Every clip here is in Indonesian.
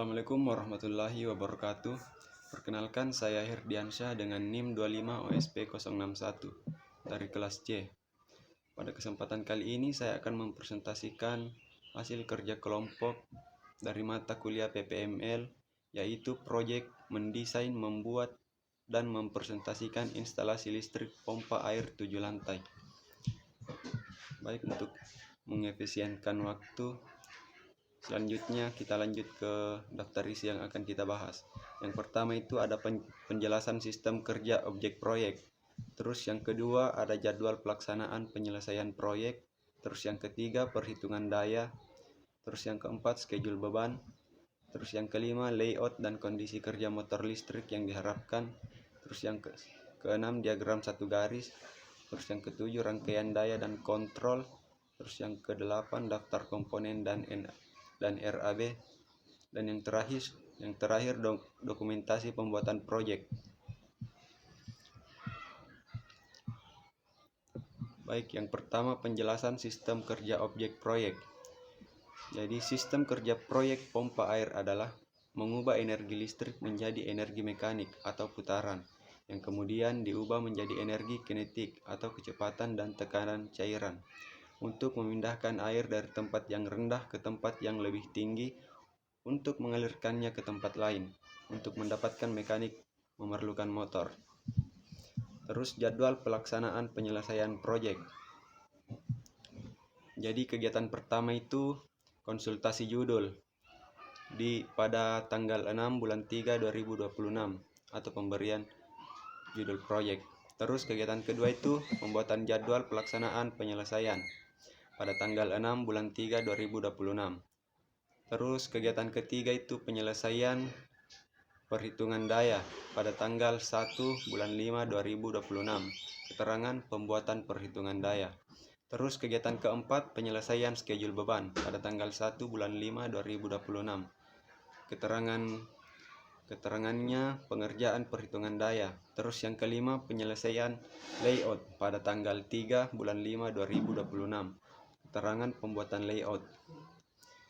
Assalamualaikum warahmatullahi wabarakatuh. Perkenalkan, saya Herdiansyah dengan NIM 25 OSP 061 dari kelas C. Pada kesempatan kali ini saya akan mempresentasikan hasil kerja kelompok dari mata kuliah PPML, yaitu proyek mendesain, membuat, dan mempresentasikan instalasi listrik pompa air 7 lantai. Baik, untuk mengefisienkan waktu, selanjutnya kita lanjut ke daftar isi yang akan kita bahas. Yang pertama itu ada penjelasan sistem kerja objek proyek. Terus yang kedua ada jadwal pelaksanaan penyelesaian proyek. Terus yang ketiga perhitungan daya. Terus yang keempat schedule beban. Terus yang kelima layout dan kondisi kerja motor listrik yang diharapkan. Terus yang keenam diagram satu garis. Terus yang ketujuh rangkaian daya dan kontrol. Terus yang kedelapan daftar komponen dan RAB, dan yang terakhir dokumentasi pembuatan proyek. Baik, yang pertama penjelasan sistem kerja objek proyek. Jadi sistem kerja proyek pompa air adalah mengubah energi listrik menjadi energi mekanik atau putaran, yang kemudian diubah menjadi energi kinetik atau kecepatan dan tekanan cairan, untuk memindahkan air dari tempat yang rendah ke tempat yang lebih tinggi, untuk mengalirkannya ke tempat lain. Untuk mendapatkan mekanik memerlukan motor. Terus jadwal pelaksanaan penyelesaian proyek. Jadi kegiatan pertama itu konsultasi judul pada tanggal 6 bulan 3 2026 atau pemberian judul proyek. Terus kegiatan kedua itu pembuatan jadwal pelaksanaan penyelesaian pada tanggal 6 bulan 3 2026. Terus kegiatan ketiga itu penyelesaian perhitungan daya pada tanggal 1 bulan 5 2026. Keterangan pembuatan perhitungan daya. Terus kegiatan keempat penyelesaian schedule beban pada tanggal 1 bulan 5 2026. Keterangannya pengerjaan perhitungan daya. Terus yang kelima penyelesaian layout pada tanggal 3 bulan 5 2026. Keterangan pembuatan layout.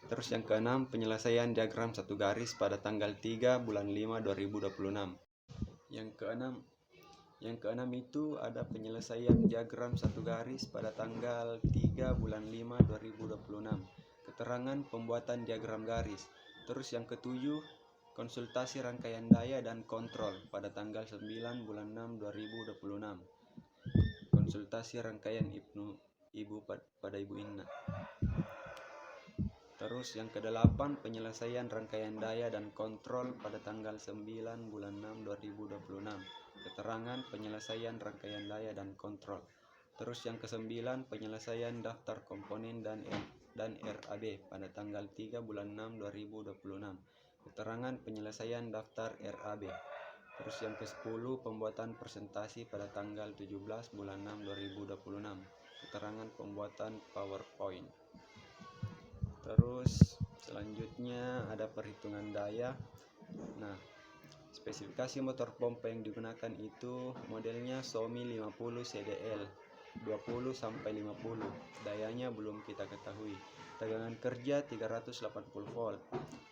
Terus yang keenam penyelesaian diagram satu garis pada tanggal 3 bulan 5 2026. Yang keenam itu ada penyelesaian diagram satu garis pada tanggal 3 bulan 5 2026. Keterangan pembuatan diagram garis. Terus yang ketujuh konsultasi rangkaian daya dan kontrol pada tanggal 9 bulan 6 2026. Konsultasi rangkaian ibu pada Ibu Inna. Terus yang kedelapan penyelesaian rangkaian daya dan kontrol pada tanggal 9 bulan 6 2026. Keterangan penyelesaian rangkaian daya dan kontrol. Terus yang kesembilan penyelesaian daftar komponen dan RAB pada tanggal 3 bulan 6 2026. Keterangan penyelesaian daftar RAB. Terus yang ke-10 pembuatan presentasi pada tanggal 17 bulan 6 2026. Keterangan pembuatan PowerPoint. Terus selanjutnya ada perhitungan daya. Nah, spesifikasi motor pompa yang digunakan itu modelnya Xiaomi 50 CDL 20 sampai 50. Dayanya belum kita ketahui. Tegangan kerja 380 volt.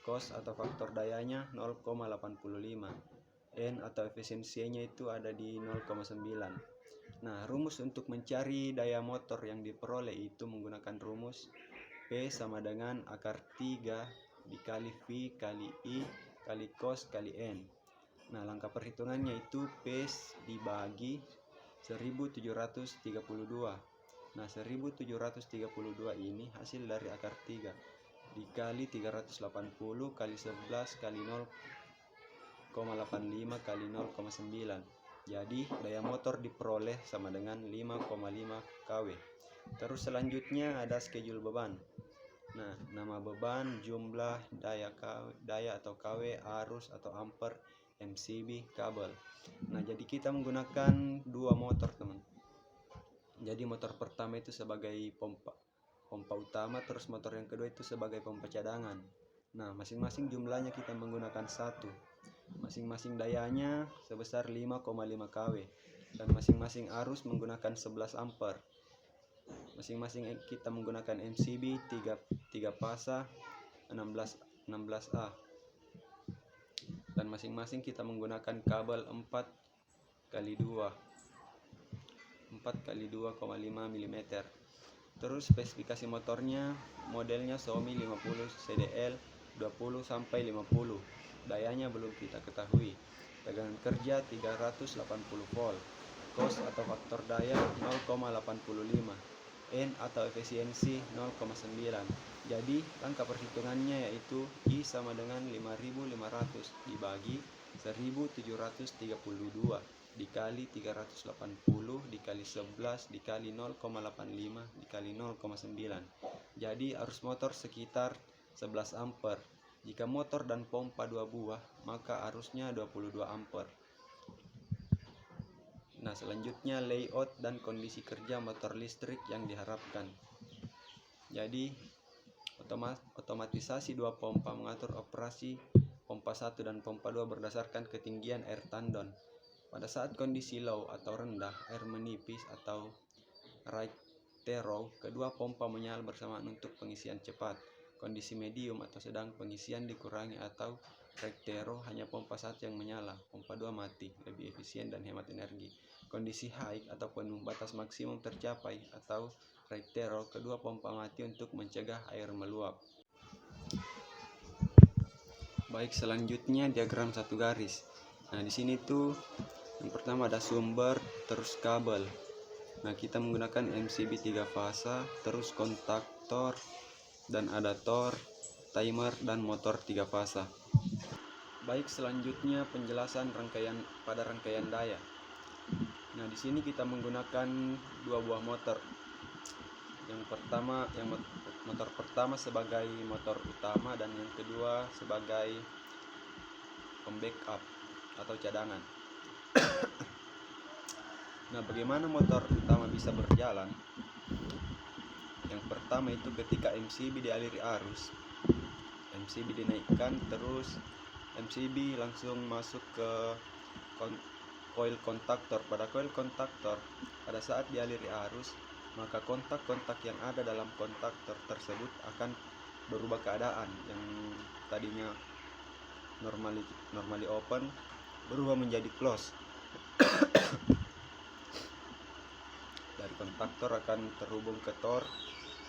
Cos atau faktor dayanya 0,85. N atau efisiensinya itu ada di 0,9. Nah, rumus untuk mencari daya motor yang diperoleh itu menggunakan rumus P sama dengan akar 3 dikali V kali I kali cos kali N. Nah, langkah perhitungannya itu P dibagi 1732. Nah, 1732 ini hasil dari akar 3 dikali 380 kali 11 kali 0,85 kali 0,9. Jadi daya motor diperoleh sama dengan 5,5 kW. Terus selanjutnya ada schedule beban. Nah, nama beban, jumlah daya atau KW, arus atau ampere, MCB, kabel. Nah, jadi kita menggunakan dua motor, teman. Jadi motor pertama itu sebagai pompa utama, terus motor yang kedua itu sebagai pompa cadangan. Nah, masing-masing jumlahnya kita menggunakan satu. Masing-masing dayanya sebesar 5,5 kW dan masing-masing arus menggunakan 11 ampere. Masing-masing kita menggunakan MCB 3 pasa 16A. dan masing-masing kita menggunakan kabel 4x2 4x2,5 mm. Terus spesifikasi motornya, modelnya Xiaomi 50 CDL 20 sampai 50. Dayanya belum kita ketahui. Tegangan kerja 380 volt. Cos atau faktor daya 0,85. N atau efisiensi 0,9. Jadi angka perhitungannya yaitu I sama dengan 5500 dibagi 1732 dikali 380 dikali 11 dikali 0,85 dikali 0,9. Jadi arus motor sekitar 11 ampere. Jika motor dan pompa 2 buah, maka arusnya 22 ampere. Nah, selanjutnya layout dan kondisi kerja motor listrik yang diharapkan. Jadi otomatisasi 2 pompa mengatur operasi pompa 1 dan pompa 2 berdasarkan ketinggian air tandon. Pada saat kondisi low atau rendah, air menipis atau right row, kedua pompa menyala bersamaan untuk pengisian cepat. Kondisi medium atau sedang, pengisian dikurangi atau right row, hanya pompa 1 yang menyala, pompa 2 mati, lebih efisien dan hemat energi. Kondisi high atau penuh, batas maksimum tercapai atau right row, kedua pompa mati untuk mencegah air meluap. Baik, selanjutnya diagram satu garis. Nah, di sini tuh yang pertama ada sumber, terus kabel. Nah, kita menggunakan MCB 3 fasa, terus kontaktor, dan adaptor, timer, dan motor 3 fasa. Baik, selanjutnya penjelasan rangkaian daya. Nah, di sini kita menggunakan 2 buah motor. Motor pertama sebagai motor utama dan yang kedua sebagai pembackup atau cadangan. Nah, bagaimana motor utama bisa berjalan? Yang pertama itu ketika MCB dialiri arus, MCB dinaikkan, terus MCB langsung masuk ke coil kontaktor. Pada coil kontaktor, pada saat dialiri arus, maka kontak-kontak yang ada dalam kontaktor tersebut akan berubah keadaan. Yang tadinya normally open berubah menjadi close. Dari kontaktor akan terhubung ke tor,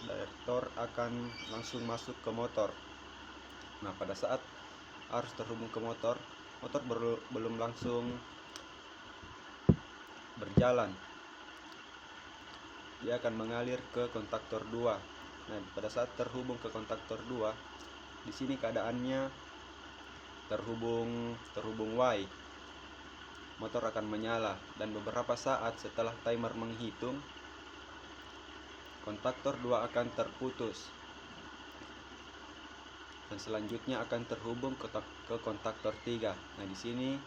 dari tor akan langsung masuk ke motor. Nah, pada saat arus terhubung ke motor belum langsung berjalan, dia akan mengalir ke kontaktor 2. Nah, pada saat terhubung ke kontaktor 2, di sini keadaannya terhubung Y. Motor akan menyala dan beberapa saat setelah timer menghitung, kontaktor 2 akan terputus dan selanjutnya akan terhubung ke kontaktor 3. Nah, di sini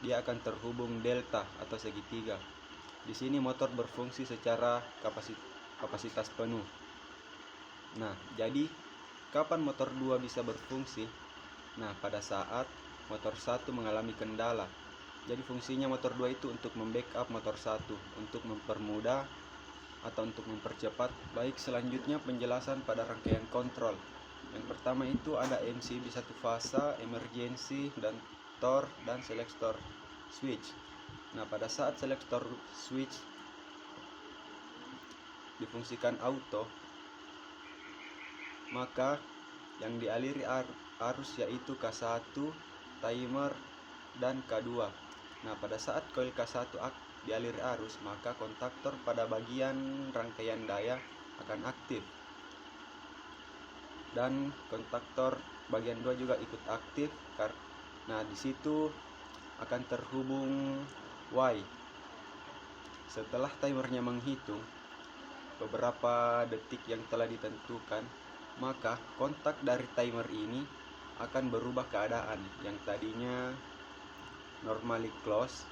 dia akan terhubung delta atau segitiga. Di sini motor berfungsi secara kapasitas penuh. Nah, jadi kapan motor 2 bisa berfungsi? Nah, pada saat motor 1 mengalami kendala. Jadi fungsinya motor 2 itu untuk membackup motor 1, untuk mempermudah atau untuk mempercepat. Baik, selanjutnya penjelasan pada rangkaian kontrol. Yang pertama itu ada MCB 1 fasa, emergency, dan tor, dan selektor switch. Nah, pada saat selektor switch difungsikan auto, maka yang dialiri arus yaitu K1, timer, dan K2. Nah, pada saat coil K1 dialiri arus, maka kontaktor pada bagian rangkaian daya akan aktif. Dan kontaktor bagian 2 juga ikut aktif. Nah, di situ akan terhubung Y. Setelah timernya menghitung beberapa detik yang telah ditentukan, maka kontak dari timer ini akan berubah keadaan. Yang tadinya normally close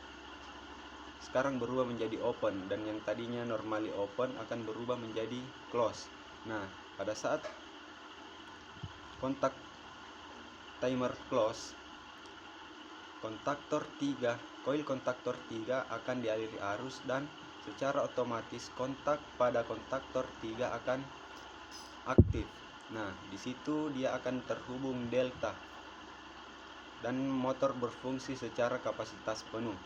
sekarang berubah menjadi open, dan yang tadinya normally open akan berubah menjadi close. Nah, pada saat kontak timer close, coil kontaktor 3 akan dialiri arus dan secara otomatis kontak pada kontaktor 3 akan aktif. Nah, di situ dia akan terhubung delta. dan motor berfungsi secara kapasitas penuh.